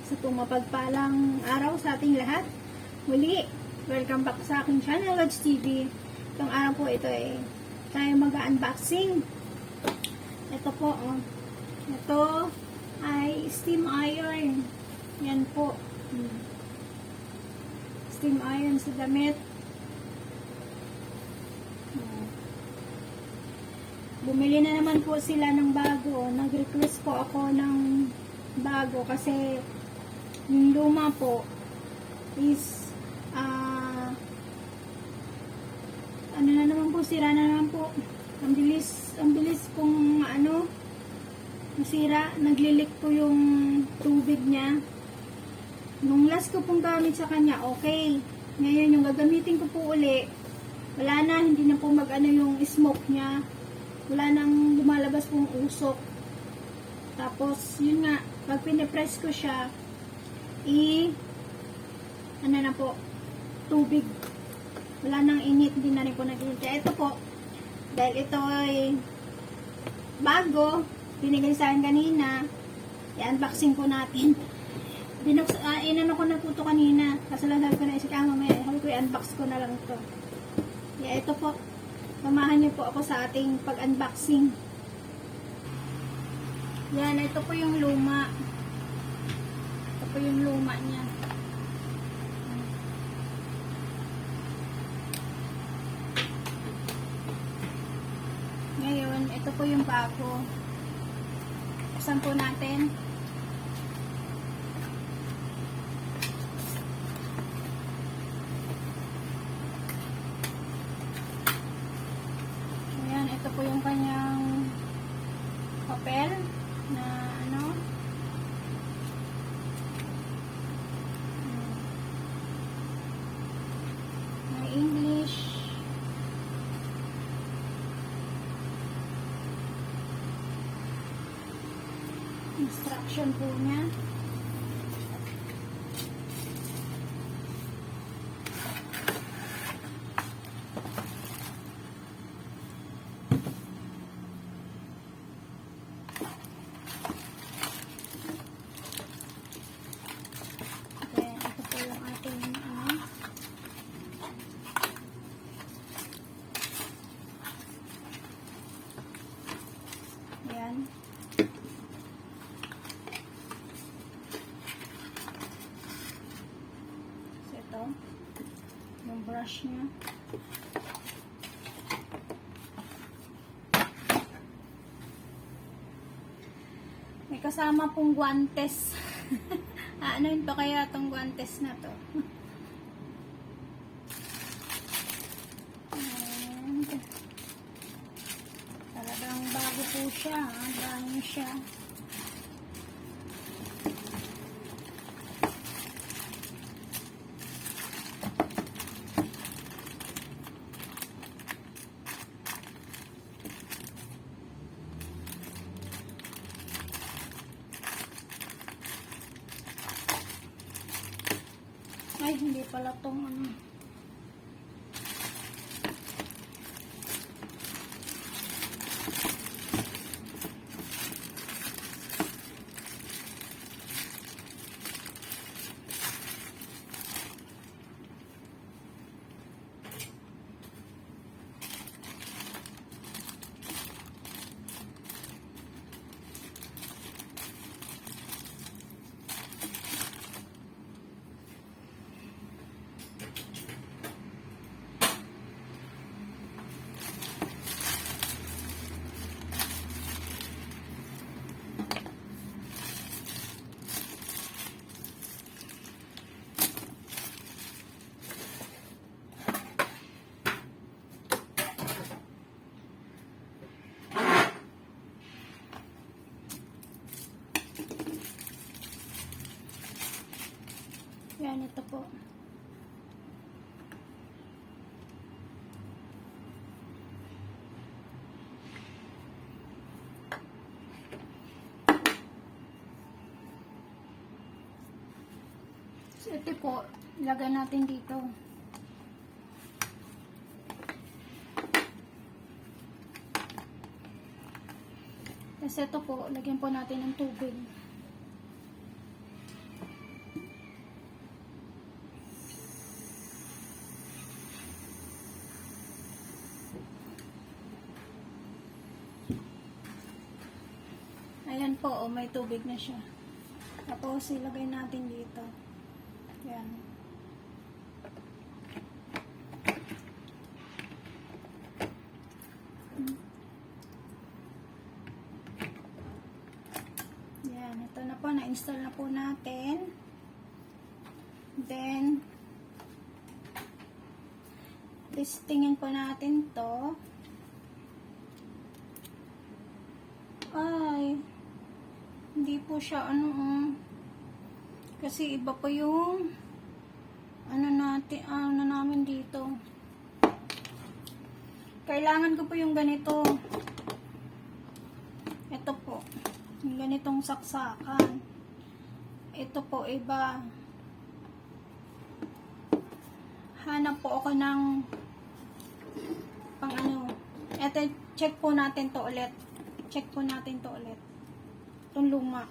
Sa mapagpalang araw sa ating lahat. Muli, welcome back sa aking channel, Lods TV. Itong araw po ito tayo mag-unboxing. Ito po, ito ay steam iron. Yan po. Steam iron sa damit. Bumili na naman po sila ng bago. Nag-request po ako ng bago kasi yung luma po is ano na naman po, sira na naman po. Ang bilis kung masira. Naglilik po yung tubig niya. Nung last ko pong gamit sa kanya, okay. Ngayon yung gagamitin ko po uli, wala na, hindi na po yung smoke niya. Wala nang lumalabas pong usok. Tapos, yun nga, pag pinipress ko siya, na po, tubig. Wala nang init, hindi na rin po nag-init. Kaya ito po, dahil ito ay bago, binigay sa akin kanina, i-unboxing po natin. Inano ko na po ito kanina, kasi lang sabi ko na isip, mamaya, sabi ko i-unbox ko na lang ito. Kaya ito po, samahan niyo po ako sa ating pag-unboxing. Yan, ito po yung luma. Ito po yung luma niya. Ngayon, ito po yung bago. Buksan po natin. Ito po yung kanyang papel na may English, instruction po niya. Ayan. So, ito. Yung brush niya. May kasama pong guantes. Anoin pa kaya itong guantes na to? Talagang bago po siya, dami siya. Ay, hindi pala tong yan, ito po. So, ito po, ilagay natin dito. Tapos ito po, lagyan po natin ng tubig. po, oh, may tubig na siya. Tapos, ilagay natin dito. Yan. Yan, ito na po, na-install na po natin. Then, testingin po natin to. Ay, hindi po siya kasi iba pa yung namin dito. Kailangan ko po yung ganito. Ito po, yung ganitong saksakan. Ito po iba. Hanap po ako ng pang Ito, check po natin to ulit. Check po natin to ulit. Itong luma.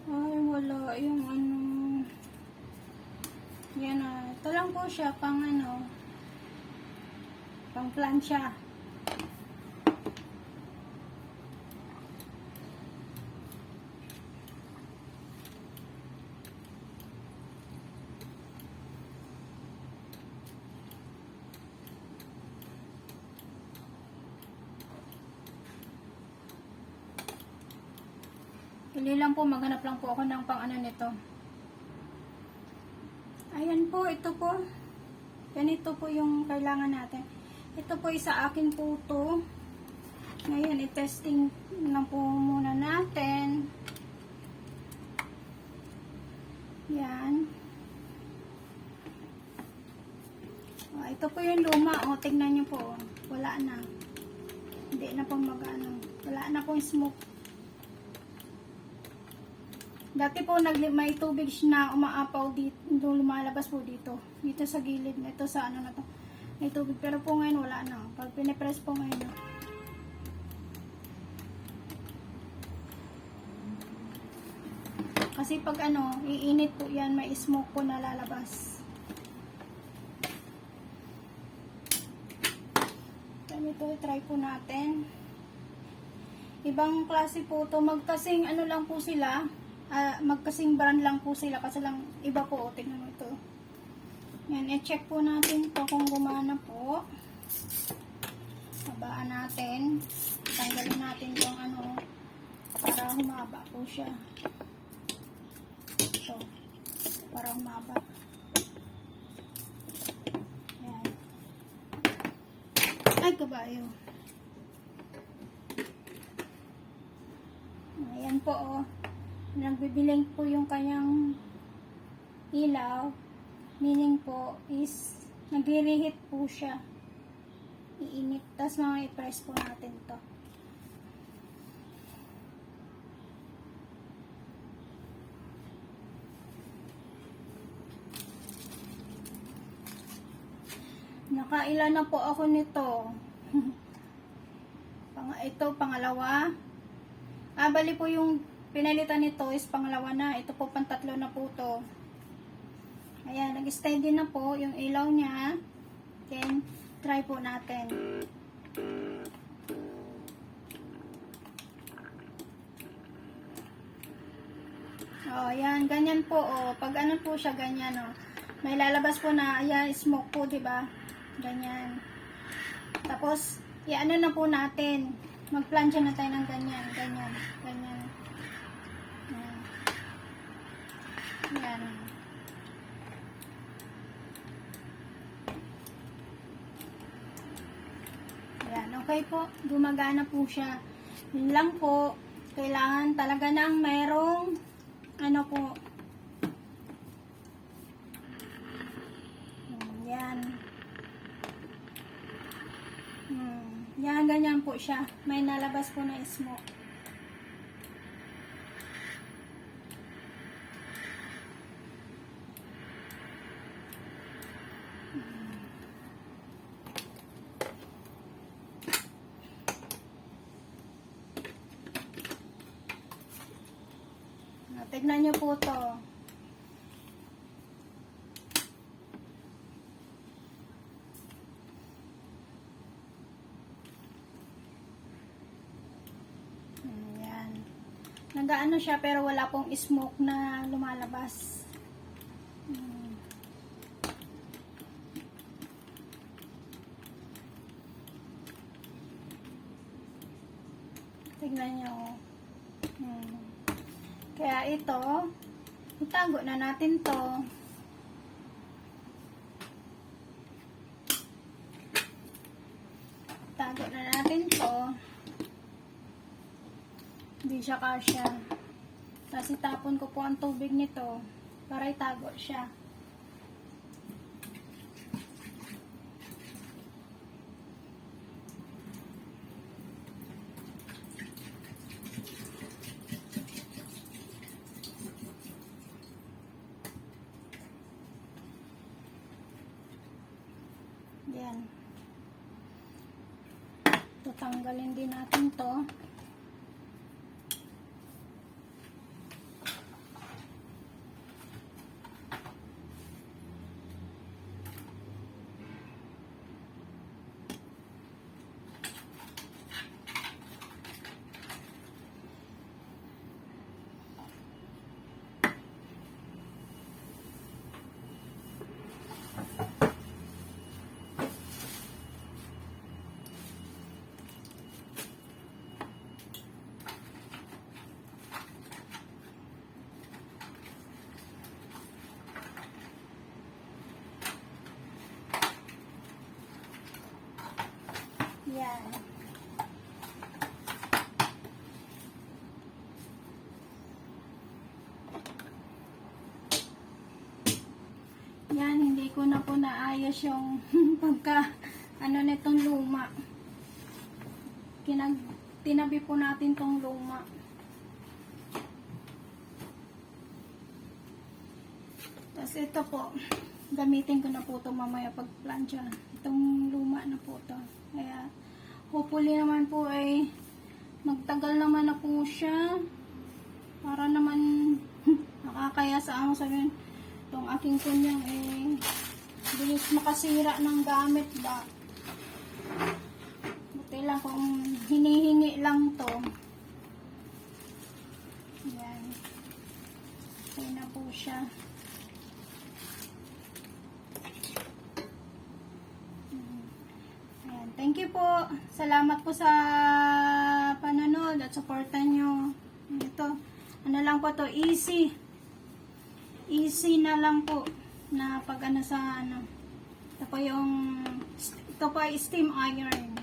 Ay, wala yung yan ito lang po siya pang pang plancha. Hindi lang po, maghanap lang po ako ng pang nito. Ayan po, ito po. Ganito po yung kailangan natin. Ito po isa akin po to. Ngayon, i-testing na po muna natin. Yan. Ito po yung luma. Tingnan nyo po. Wala na. Hindi na po wala na po yung smoke. Dati po may tubig na umaapaw dito, lumalabas po dito. Dito sa gilid, ito sa na to. May tubig, pero po ngayon wala na. Pag pinipress po ngayon. Kasi pag iinit po yan, may smoke po na lalabas. Ganito, try po natin. Ibang klase po to, magkasing lang po sila. Magkasing brand lang po sila kasi lang iba po. Tingnan mo ito. Yan, i-check po natin to kung gumana po. Habaan natin. Tanggalin natin yung para humaba po siya. Ito. Para humaba. Yan. Ay, kabayo. Ayan po, oh. Nagbibiling po yung kanyang ilaw, meaning po is nagre-reheat po siya, iinit. Tapos mga i-press po natin to. Nakailan na po ako nito. Ito pangalawa. Bali po yung pinalitan nito is pangalawa na. Ito po pantatlo na po to. Ayan, nag-steady na po yung ilaw niya. Then, try po natin. Ayan, ganyan po. Pag po siya, ganyan. May lalabas po na, ayan, smoke po, diba? Ganyan. Tapos, na po natin. Mag-plancha na tayo ng ganyan, ganyan, ganyan. Yan. Yan, okay po. Gumagana po siya. Yun lang po. Kailangan talaga ng mayroong po. Yan. Yan, ganyan po siya. May nalabas po na smoke. tignan nyo po to. Yan. Nagaano siya pero wala pong smoke na lumalabas. Tignan nyo. Kaya ito, itago na natin to. Itago na natin to. Hindi siya kasya. Tapos itapon ko po ang tubig nito para itago siya. Yan. Tatanggalin din natin to. Yan. Yan, hindi ko na po naayos yung pagka ano nitong luma. Tinabi po natin tong luma. Tapos ito po, gamitin ko na po ito mamaya pag plancha. Itong luma na po ito. Kaya, hopefully naman po ay magtagal naman na po siya. Para naman nakakaya sa ano sabihin, itong aking kunyang bilis makasira ng gamit ba. Buti lang kung hinihingi lang to. Yan. Okay na po siya. Thank you po. Salamat po sa panonood at supportan nyo. Ito, ano lang po to, easy. Easy na lang po na pag ano sa ano. Ito po ay steam iron.